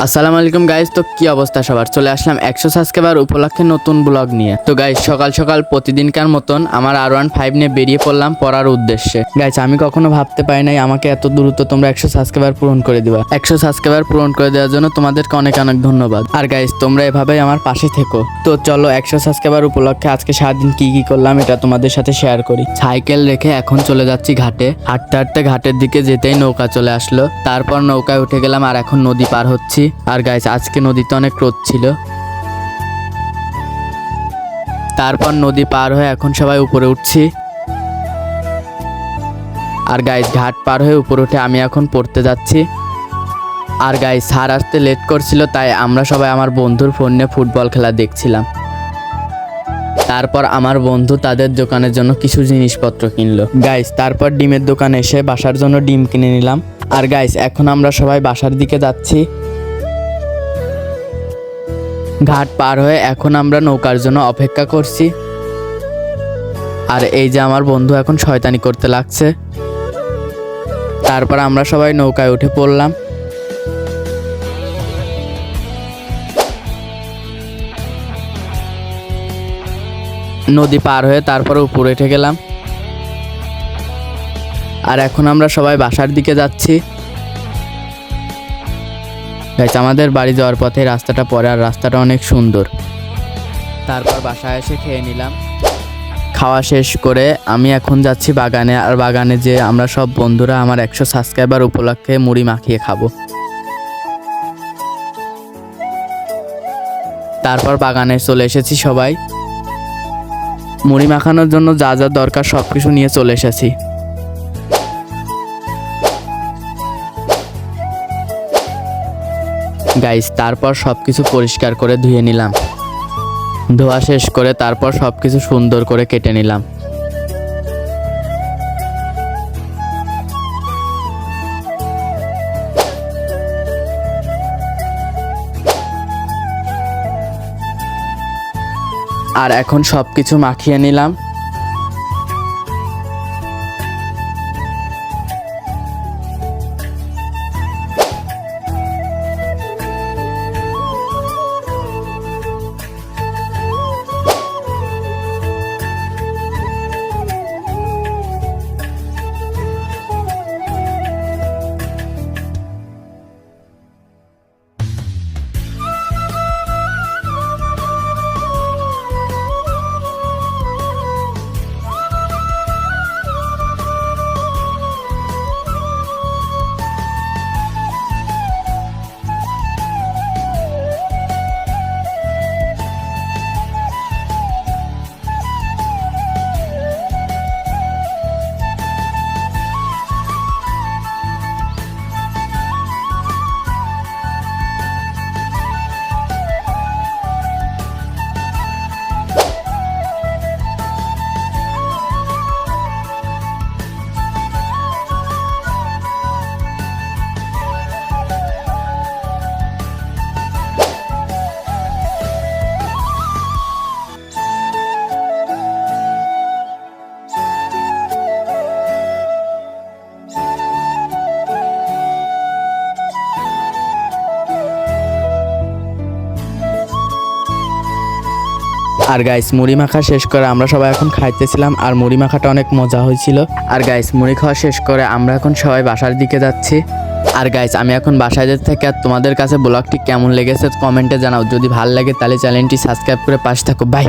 আসসালামু আলাইকুম গাইস, তো কি অবস্থা সবার? চলে আসলাম 100 সাবস্ক্রাইবার উপলক্ষে নতুন ব্লগ নিয়ে। তো গাইস, সকাল সকাল প্রতিদিনকার মতন আমার R15 নিয়ে বেরিয়ে পড়লাম পড়ার উদ্দেশ্যে। গাইস, আমি কখনো ভাবতে পারি নাই আমাকে এত দ্রুত তোমরা 100 সাবস্ক্রাইবার পূরণ করে দিবা। 100 সাবস্ক্রাইবার পূরণ করে দেওয়ার জন্য তোমাদেরকে অনেক অনেক ধন্যবাদ। আর গাইস, তোমরা এভাবেই আমার পাশে থেকো। তো চলো 100 সাবস্ক্রাইবার উপলক্ষে আজকে সারাদিন কি কি করলাম এটা তোমাদের সাথে শেয়ার করি। সাইকেল রেখে এখন চলে যাচ্ছি ঘাটে। হাঁটতে হাঁটতে ঘাটের দিকে যেতেই নৌকা চলে আসলো। তারপর নৌকায় উঠে গেলাম আর এখন নদী পার হচ্ছি। আর গাইস, আজকে নদীতে অনেক রোদ ছিল। তারপর নদী পার হয়ে এখন সবাই উপরে উঠছি। আর গাইস, ঘাট পার হয়ে উপরে উঠে আমি এখন পড়তে যাচ্ছি। আর গাইস, স্যার আসতে লেট করছিল, তাই আমরা সবাই আমার বন্ধুর ফোন নিয়ে ফুটবল খেলা দেখছিলাম। তারপর আমার বন্ধু তাদের দোকানের জন্য কিছু জিনিসপত্র কিনলো। গাইস, তারপর ডিমের দোকানে এসে বাসার জন্য ডিম কিনে নিলাম। আর গাইস, এখন আমরা সবাই বাসার দিকে যাচ্ছি। ঘাট পার হয়ে এখন আমরা নৌকার জন্য অপেক্ষা করছি। আর এই যে আমার বন্ধু এখন শয়তানি করতে লাগছে। তারপর আমরা সবাই নৌকায় উঠে পড়লাম। নদী পার হয়ে তারপর উপরে উঠে গেলাম। আর এখন আমরা সবাই বাসার দিকে যাচ্ছি। গাইস, আমাদের বাড়ি যাওয়ার পথে রাস্তাটা পড়ে, আর রাস্তাটা অনেক সুন্দর। তারপর বাসায় এসে খেয়ে নিলাম। খাওয়া শেষ করে আমি এখন যাচ্ছি বাগানে। আর বাগানে যে আমরা সব বন্ধুরা আমার 100 সাবস্ক্রাইবার উপলক্ষে মুড়ি মাখিয়ে খাবো। তারপর বাগানে চলে এসেছি সবাই। মুড়ি মাখানোর জন্য যা যা দরকার সব কিছু নিয়ে চলে এসেছি। গাইস, তারপর সবকিছু পরিষ্কার করে ধুয়ে নিলাম। ধোয়া শেষ করে তারপর সবকিছু সুন্দর করে কেটে নিলাম। আর এখন সবকিছু মাখিয়ে নিলাম। আর গাইস, মুড়ি মাখা শেষ করে আমরা সবাই এখন খাইতেছিলাম। আর মুড়ি মাখাটা অনেক মজা হয়েছিল। আর গাইস, মুড়ি খাওয়া শেষ করে আমরা এখন সবাই বাসার দিকে যাচ্ছি। আর গাইস, আমি এখন বাসায় যেতে থাকি। আর তোমাদের কাছে ব্লগটি কেমন লেগেছে কমেন্টে জানাও। যদি ভালো লাগে তাহলে চ্যানেলটি সাবস্ক্রাইব করে পাশে থাকো। বাই।